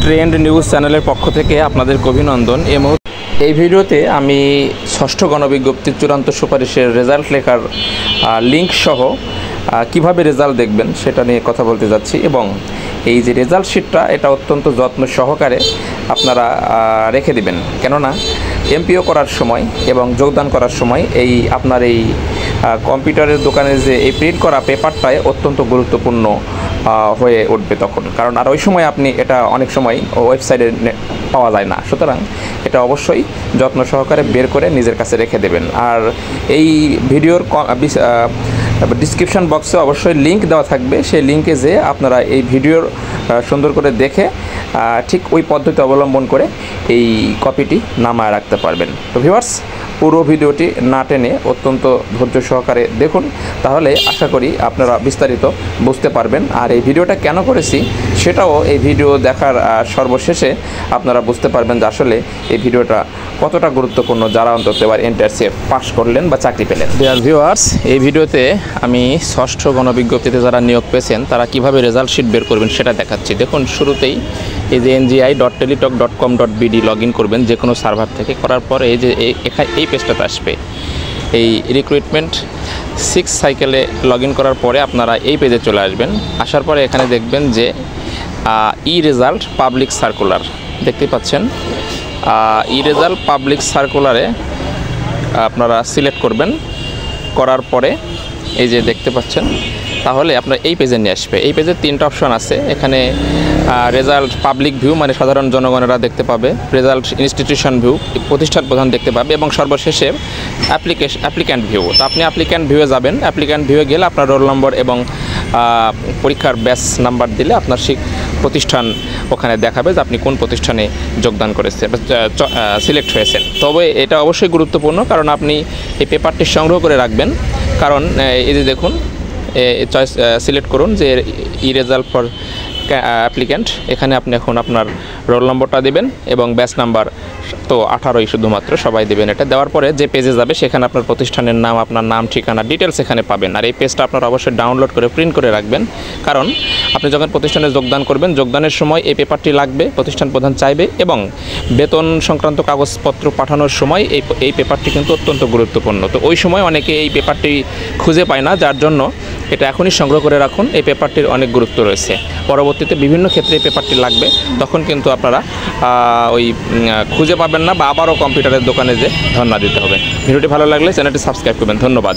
Trend news চ্যানেলের পক্ষ থেকে আপনাদের অভিনন্দন। এই ভিডিওতে আমি ষষ্ঠ গণবিজ্ঞপ্তির চূড়ান্ত সুপারিশের রেজাল্ট লেখার লিঙ্ক সহ কিভাবে রেজাল্ট দেখবেন সেটা নিয়ে কথা বলতে যাচ্ছি। এবং এই যে রেজাল্ট শিটটা এটা অত্যন্ত যত্ন সহকারে আপনারা রেখে দিবেন, কেননা এমপিও করার সময় এবং যোগদান করার সময় এই আপনার এই কম্পিউটারের দোকানে যে এই প্রিন্ট করা পেপারটায় অত্যন্ত গুরুত্বপূর্ণ হয়ে উঠবে তখন, কারণ আর ওই সময় আপনি এটা অনেক সময় ওয়েবসাইটে পাওয়া যায় না। সুতরাং এটা অবশ্যই যত্ন সহকারে বের করে নিজের কাছে রেখে দেবেন। আর এই ভিডিওর ডিসক্রিপশন বক্সে অবশ্যই লিঙ্ক দেওয়া থাকবে, সেই লিঙ্কে যে আপনারা এই ভিডিওর সুন্দর করে দেখে ঠিক ওই পদ্ধতি অবলম্বন করে এই কপিটি নামায় রাখতে পারবেন। তো ভিউয়ার্স, পুরো ভিডিওটি না টেনে অত্যন্ত ধৈর্য সহকারে দেখুন, তাহলে আশা করি আপনারা বিস্তারিত বুঝতে পারবেন। আর এই ভিডিওটা কেন করেছি সেটাও এই ভিডিও দেখার সর্বশেষে আপনারা বুঝতে পারবেন যে আসলে এই ভিডিওটা কতটা গুরুত্বপূর্ণ, যারা অন্তত এবার এনটিআরসিএফ পাস করলেন বা চাকরি পেলেন। ডিয়ার ভিউয়ার্স, এই ভিডিওতে আমি ষষ্ঠ গণবিজ্ঞপ্তিতে যারা নিয়োগ পেয়েছেন তারা কিভাবে রেজাল্ট শিট বের করবেন সেটা দেখাচ্ছি। দেখুন, শুরুতেই এই যে ngi.teletalk.com.bd লগ ইন করবেন যে কোনো সার্ভার থেকে। করার পরে এই যে এই পেজটাতে আসবে, এই রিক্রুটমেন্ট 6 সাইকেলে লগ ইন করার পরে আপনারা এই পেজে চলে আসবেন। আসার পরে এখানে দেখবেন যে ই রেজাল্ট পাবলিক সার্কুলার দেখতে পাচ্ছেন। ই রেজাল্ট পাবলিক সার্কুলারে আপনারা সিলেক্ট করবেন। করার পরে এই যে দেখতে পাচ্ছেন, তাহলে আপনার এই পেজে নিয়ে আসবে। এই পেজে 3টা অপশন আছে। এখানে রেজাল্ট পাবলিক ভিউ মানে সাধারণ জনগণেরা দেখতে পাবে, রেজাল্ট ইনস্টিটিউশন ভিউ প্রতিষ্ঠান প্রধান দেখতে পাবে, এবং সর্বশেষে অ্যাপ্লিক্যান্ট ভিউ। তো আপনি অ্যাপ্লিক্যান্ট ভিউয়ে যাবেন। অ্যাপ্লিক্যান্ট ভিউয়ে গেলে আপনার রোল নম্বর এবং পরীক্ষার ব্যাচ নাম্বার দিলে আপনার সেই প্রতিষ্ঠান ওখানে দেখাবে যে আপনি কোন প্রতিষ্ঠানে যোগদান করেছেন, সিলেক্ট হয়েছেন। তবে এটা অবশ্যই গুরুত্বপূর্ণ, কারণ আপনি এই পেপারটি সংগ্রহ করে রাখবেন। কারণ এই যে দেখুন, চয়েস সিলেক্ট করুন যে ই রেজাল্ট ফর অ্যাপ্লিক্যান্ট। এখানে আপনি এখন আপনার রোল নম্বরটা দেবেন এবং ব্যাচ নাম্বার তো 18ই শুধুমাত্র সবাই দেবেন। এটা দেওয়ার পরে যে পেজে যাবে সেখানে আপনার প্রতিষ্ঠানের নাম, আপনার নাম, ঠিকানা, ডিটেলস এখানে পাবেন। আর এই পেজটা আপনারা অবশ্যই ডাউনলোড করে প্রিন্ট করে রাখবেন, কারণ আপনি যখন প্রতিষ্ঠানে যোগদান করবেন, যোগদানের সময় এই পেপারটি লাগবে, প্রতিষ্ঠান প্রধান চাইবে। এবং বেতন সংক্রান্ত কাগজপত্র পাঠানোর সময় এই পেপারটি কিন্তু অত্যন্ত গুরুত্বপূর্ণ। তো ওই সময় অনেকে এই পেপারটি খুঁজে পায় না, যার জন্য এটা এখনই সংগ্রহ করে রাখুন। এই পেপারটির অনেক গুরুত্ব রয়েছে, পরবর্তীতে বিভিন্ন ক্ষেত্রে এই পেপারটি লাগবে, তখন কিন্তু আপনারা ওই খুঁজে পাবেন না বা আবারও কম্পিউটারের দোকানে যে ধর্ণা দিতে হবে। ভিডিওটি ভালো লাগলে চ্যানেলটি সাবস্ক্রাইব করবেন। ধন্যবাদ।